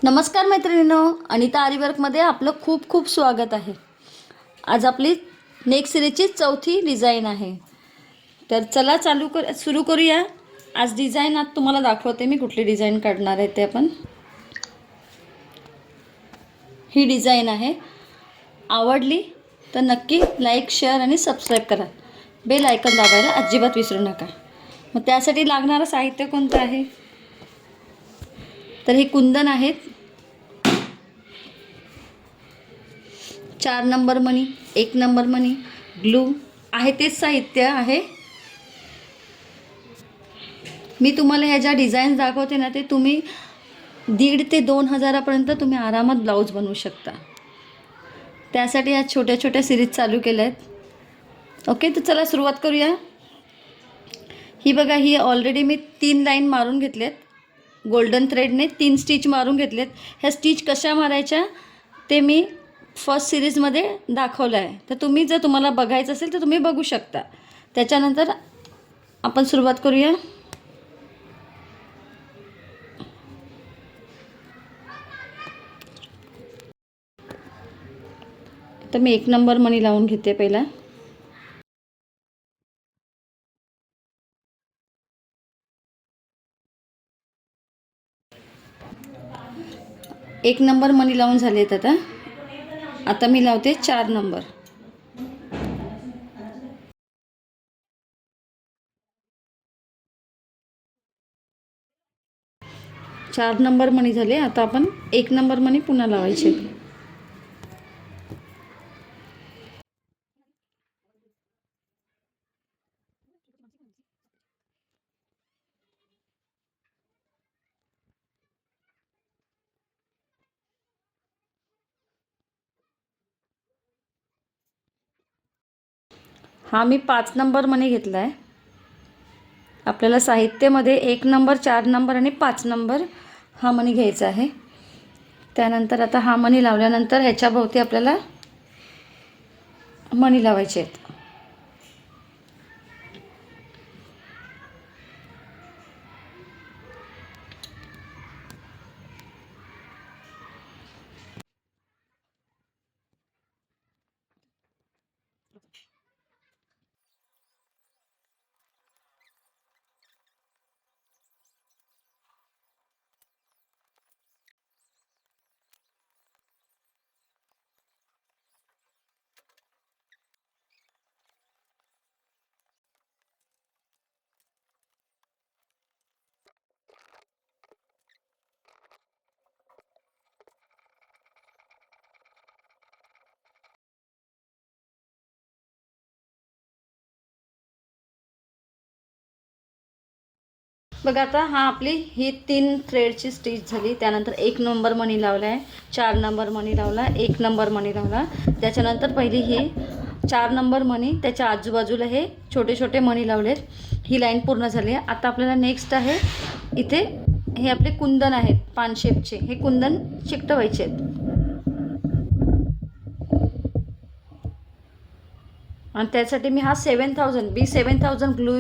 नमस्कार मैत्रिणींनो, अनिता आरीवर्कमध्ये आपलं खूप खूप स्वागत आहे। आज आपली नेक सिरीजची चौथी डिझाईन आहे। तर चला सुरू करूया। आज डिझाईन तुम्हाला दाखवते मी कुठली डिझाईन काढणार आहे ते आपण। ही डिझाईन आहे। आवडली तर नक्की लाईक, शेअर आणि सबस्क्राईब करा। बेल आयकॉन दाबायला अजिबात विसरू नका। मग त्यासाठी लागणारं साहित्य कोणतं आहे तर हे कुंदन आहेत, 4 नंबर मणी, 1 नंबर मणी, ग्लू आहे, तेच साहित्य आहे। मी तुम्हाला ह्या ज्या डिझाईन्स दाखवते ना ते तुम्ही 1,500 ते 2,000 पर्यंत तुम्ही आरामात ब्लाऊज बनवू शकता। त्यासाठी ह्या छोट्या छोट्या सिरीज चालू केल्या आहेत। ओके, तर चला सुरुवात करूया। ही बघा, ही ऑलरेडी मी 3 लाईन मारून घेतलेत। गोल्डन थ्रेडने 3 स्टिच मारून घेतलेत। ह्या स्टिच कशा मारायच्या ते मी फर्स्ट सिरीजमध्ये दाखवलं आहे। तर तुम्हाला बघायचं असेल तर तुम्ही बघू शकता। त्याच्यानंतर आपण सुरुवात करूया। तर मी 1 नंबर मणी लावून घेते पहिला। एक नंबर मणी लावून झालेत। आता मी लावते 4 नंबर। 4 नंबर मणी झाले। आता आपण 1 नंबर मणी पुन्हा लावायचे। हा मी 5 नंबर मणी घेतला आहे। आपल्याला साहित्यामध्ये 1 नंबर, 4 नंबर आणि 5 नंबर हा मणी घ्यायचा आहे। त्यानंतर आता हा मणी लावल्यानंतर ह्याच्या भोवती आपल्याला मणी लावायचे आहेत। बघा, आता हा आपली ही 3 थ्रेडची स्टिच झाली। त्यानंतर 1 नंबर मणी लावला आहे, 4 नंबर मणी लावला, 1 नंबर मणी लावला। त्याच्यानंतर पहिली ही 4 नंबर मणी, त्याच्या आजूबाजूला हे छोटे छोटे मणी लावलेत। ही लाईन पूर्ण झाली आहे। आता आपल्याला नेक्स्ट आहे इथे हे आपले कुंदन आहेत पान शेपचे, हे कुंदन चिकटवायचे आहेत। आणि त्यासाठी मी हा 7000 ग्लू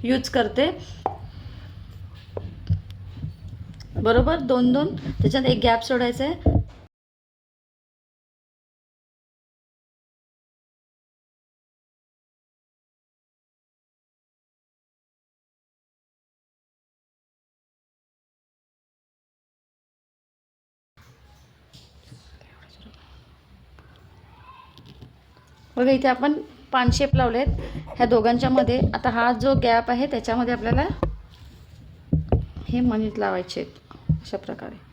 यूज करते। बरोबर 2-2, त्याच्यात एक गॅप सोडायचा आहे। बघा, इथे आपण पानशेप लावलेत ह्या दोघांच्या मध्ये। आता हा जो गॅप आहे त्याच्यामध्ये आपल्याला हे मणी लावायचे आहेत अशा प्रकारे।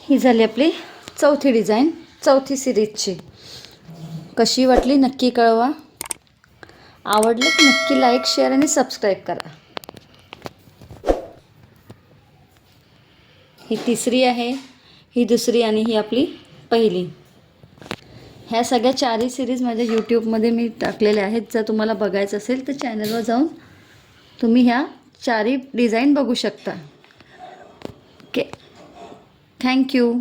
ही झाली आपली चौथी डिझाईन, चौथी सिरीजची. कशी वाटली नक्की कळवा. आवडलं की नक्की लाईक, शेअर आणि सबस्क्राईब करा. ही तिसरी आहे, ही दुसरी आणि ही आपली पहिली. ह्या सगळ्या चारही सिरीज माझ्या यूट्यूबमध्ये मी टाकलेल्या आहेत. जर तुम्हाला बघायचं असेल तर चॅनलवर जाऊन तुम्ही ह्या चारही डिझाईन बघू शकता. Okay, thank you.